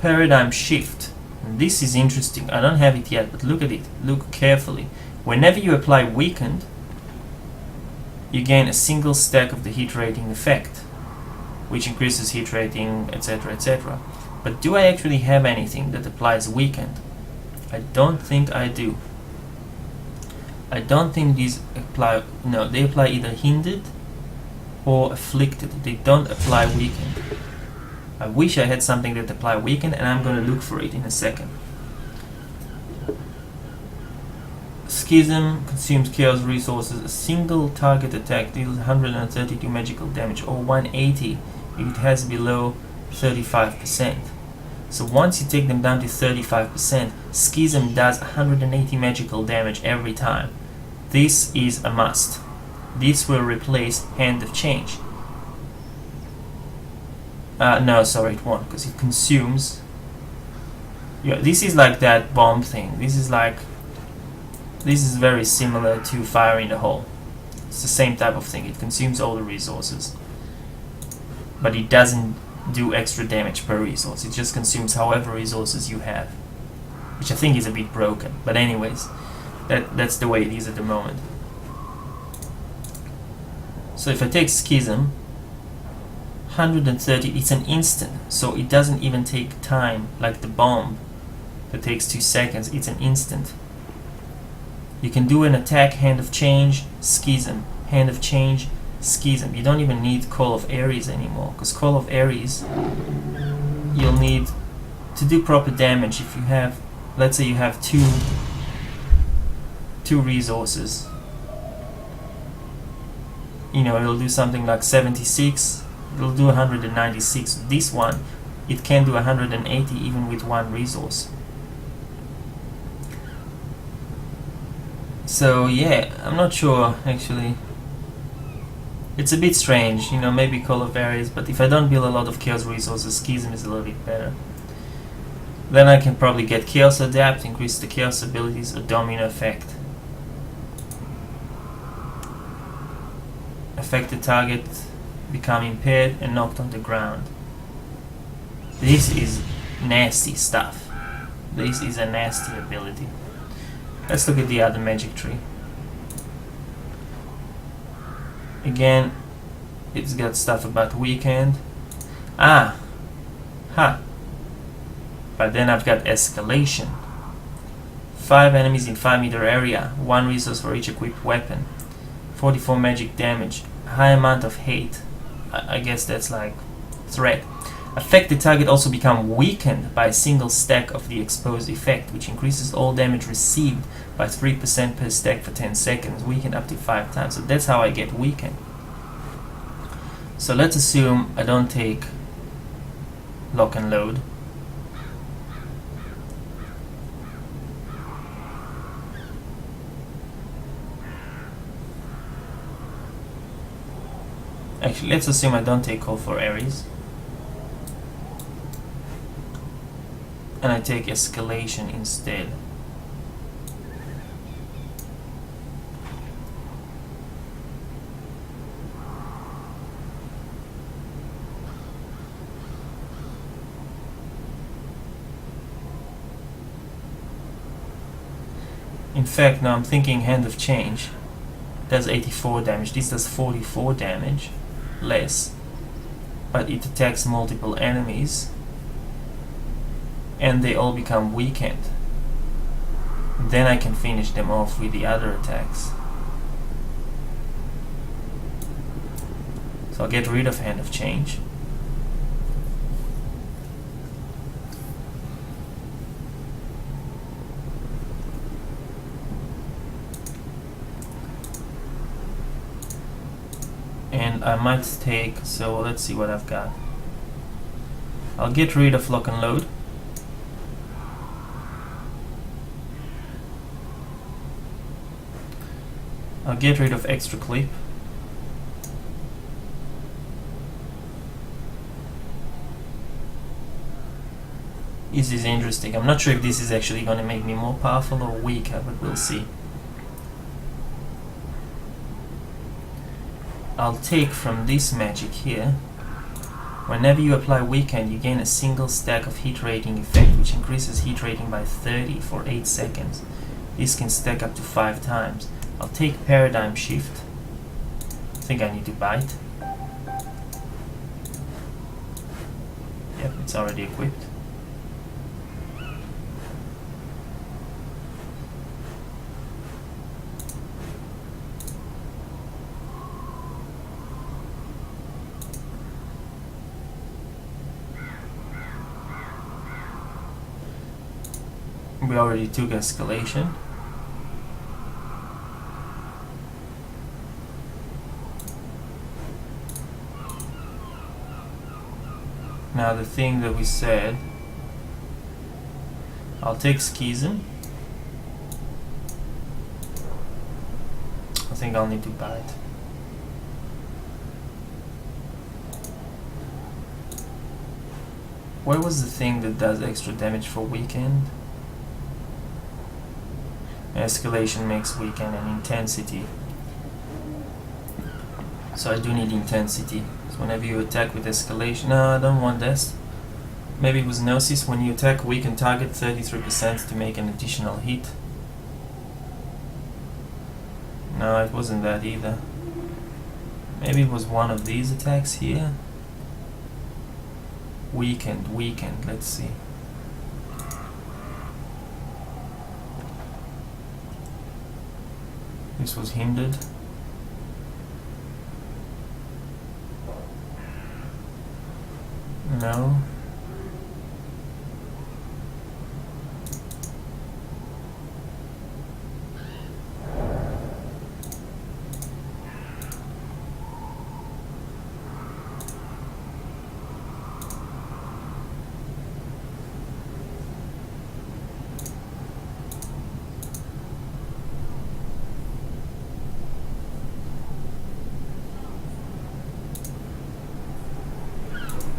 Paradigm shift. And this is interesting. I don't have it yet, but look at it. Look carefully. Whenever you apply weakened, you gain a single stack of the heat rating effect, which increases heat rating, etc., etc. But do I actually have anything that applies weakened? I don't think I do. I don't think these apply. No, they apply either hindered or afflicted. They don't apply weakened. I wish I had something that apply weakened, and I'm going to look for it in a second. Schism consumes chaos resources. A single target attack deals 132 magical damage, or 180 if it has below 35%. So once you take them down to 35%, Schism does 180 magical damage every time. This is a must. This will replace Hand of Change. No, sorry, it won't, because it consumes. Yeah, this is like that bomb thing. This is very similar to Fire in the Hole. It's the same type of thing. It consumes all the resources, but it doesn't do extra damage per resource. It just consumes however resources you have, which I think is a bit broken. But anyways, that's the way it is at the moment. So if I take Schism, 130, it's an instant, so it doesn't even take time like the bomb that takes 2 seconds. It's an instant. You can do an attack, Hand of Change, Schism, Hand of Change, Schism. You don't even need Call of Ares anymore, because Call of Ares you'll need to do proper damage. If you have, let's say you have two resources, you know, it'll do something like 76, it'll do 196. This one, it can do 180 even with one resource. So yeah, I'm not sure actually. It's a bit strange, you know, maybe Call of Ares, but if I don't build a lot of Chaos resources, Schism is a little bit better. Then I can probably get Chaos Adapt, increase the Chaos abilities, or Domino Effect. Affected target become impaired and knocked on the ground. This is nasty stuff. This is a nasty ability. Let's look at the other magic tree. Again, it's got stuff about weekend. But then I've got escalation. 5 enemies in 5-meter area, 1 resource for each equipped weapon, 44 magic damage, high amount of hate. I guess that's like threat. Affected target also become weakened by a single stack of the exposed effect, which increases all damage received by 3% per stack for 10 seconds, weakened up to 5 times. So that's how I get weakened. So let's assume I don't take Lock and Load. Actually, let's assume I don't take Call for Ares. And I take Escalation instead. In fact, now I'm thinking Hand of Change does 84 damage. This does 44 damage less, but it attacks multiple enemies and they all become weakened. Then I can finish them off with the other attacks. So I'll get rid of Hand of Change. And I might take, so let's see what I've got. I'll get rid of Lock and Load. I'll get rid of Extra Clip. This is interesting. I'm not sure if this is actually going to make me more powerful or weaker, but we'll see. I'll take from this magic here Whenever you apply weekend, you gain a single stack of heat rating effect, which increases heat rating by 30 for 8 seconds. This can stack up to 5 times. I'll take paradigm shift. I think I need to bite. Yep, it's already equipped. We already took escalation. Now the thing that we said, I'll take schism. I think I'll need to bite. Where was the thing that does extra damage for weekend? Escalation makes weekend and intensity. So I do need intensity. So whenever you attack with escalation, no, I don't want this. Maybe it was Gnosis. When you attack, weaken target 33% to make an additional hit. No, it wasn't that either. Maybe it was one of these attacks here. Weakened, let's see. This was hindered. No.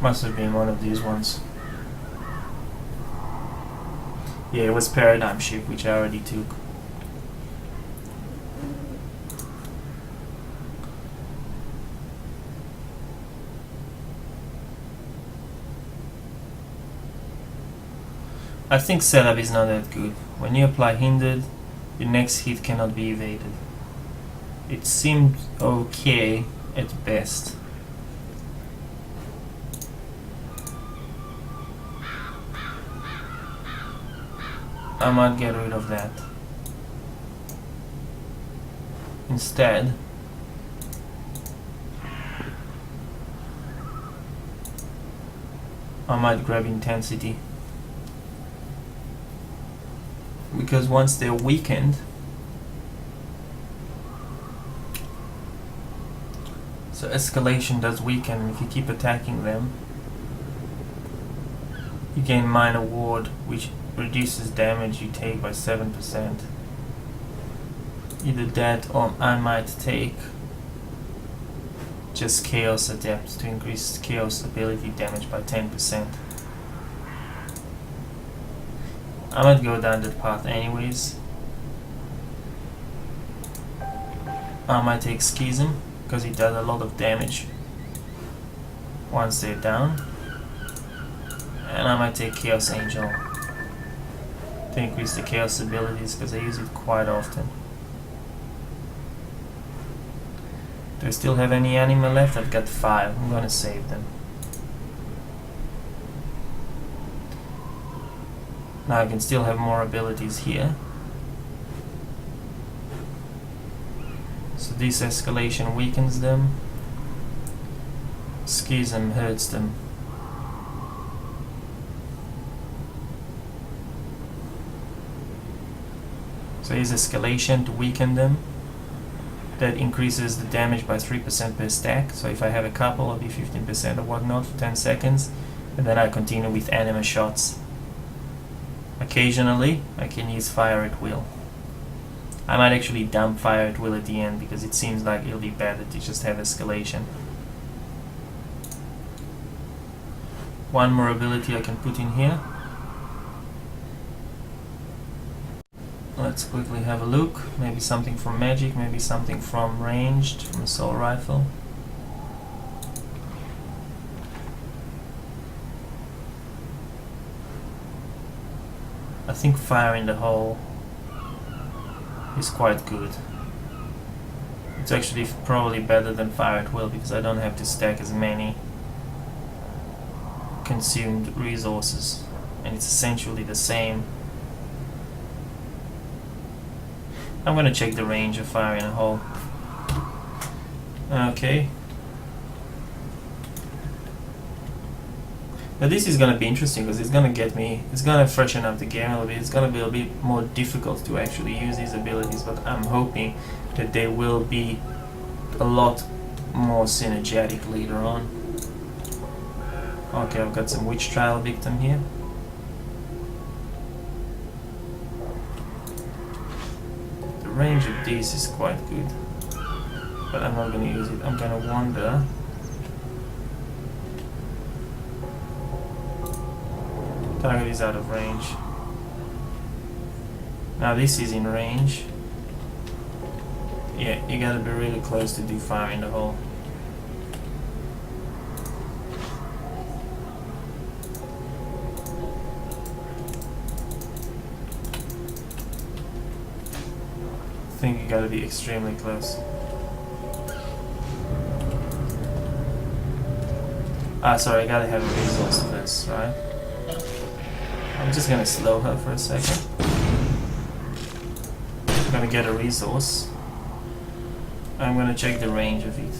Must have been one of these ones. Yeah, it was paradigm shift, which I already took. I think setup is not that good. When you apply hindered, your next hit cannot be evaded. It seemed okay at best. I might get rid of that. Instead, I might grab intensity. Because once they're weakened, so escalation does weaken. If you keep attacking them, you gain minor ward, which reduces damage you take by 7%. Either that or I might take just Chaos Adept to increase Chaos ability damage by 10%. I might go down that path anyways. I might take Schism because it does a lot of damage once they're down. And I might take Chaos Angel to increase the Chaos abilities because I use it quite often. Do I still have any anima left? I've got 5. I'm gonna save them. Now I can still have more abilities here. So this escalation weakens them. Schism hurts them. So here's escalation to weaken them. That increases the damage by 3% per stack. So if I have a couple, it'll be 15% or whatnot for 10 seconds. And then I continue with anima shots. Occasionally, I can use fire at will. I might actually dump fire at will at the end because it seems like it'll be better to just have escalation. One more ability I can put in here. Let's quickly have a look. Maybe something from magic, maybe something from ranged, from assault rifle. I think fire in the hole is quite good. It's actually probably better than fire at will because I don't have to stack as many consumed resources, and it's essentially the same. I'm gonna check the range of fire in a hole. Okay. Now this is gonna be interesting because it's gonna freshen up the game a little bit. It's gonna be a bit more difficult to actually use these abilities, but I'm hoping that they will be a lot more synergetic later on. Okay, I've got some witch trial victim here. The range of this is quite good, but I'm not going to use it. I'm going to wander. Target is out of range. Now this is in range. Yeah, you gotta be really close to do fire in the hole. I think you gotta be extremely close. Sorry, I gotta have a resource first, right? I'm just gonna slow her for a second. I'm gonna get a resource. I'm gonna check the range of it.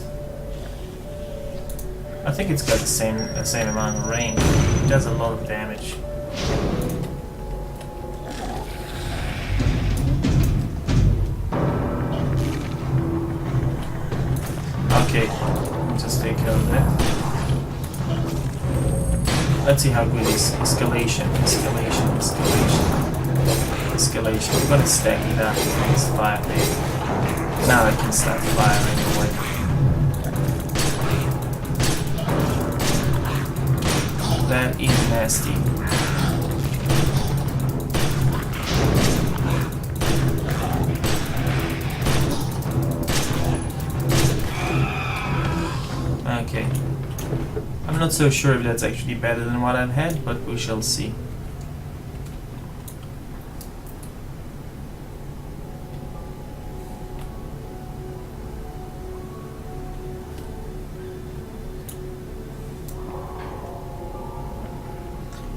I think it's got the same amount of range. It does a lot of damage. Okay, I'll just take care of that. Let's see how good is escalation. We're gonna stack it up with this fire there. Now I can start firing away. That is nasty. Okay. I'm not so sure if that's actually better than what I've had, but we shall see.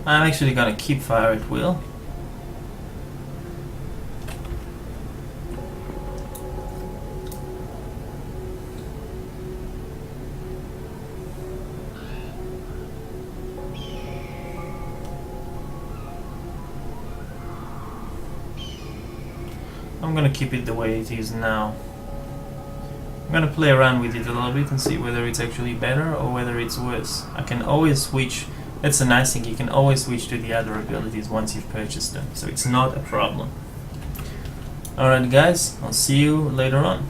I'm actually gonna keep fire at will. I'm gonna keep it the way it is now. I'm gonna play around with it a little bit and see whether it's actually better or whether it's worse. I can always switch. That's the nice thing, you can always switch to the other abilities once you've purchased them, so it's not a problem. Alright guys, I'll see you later on.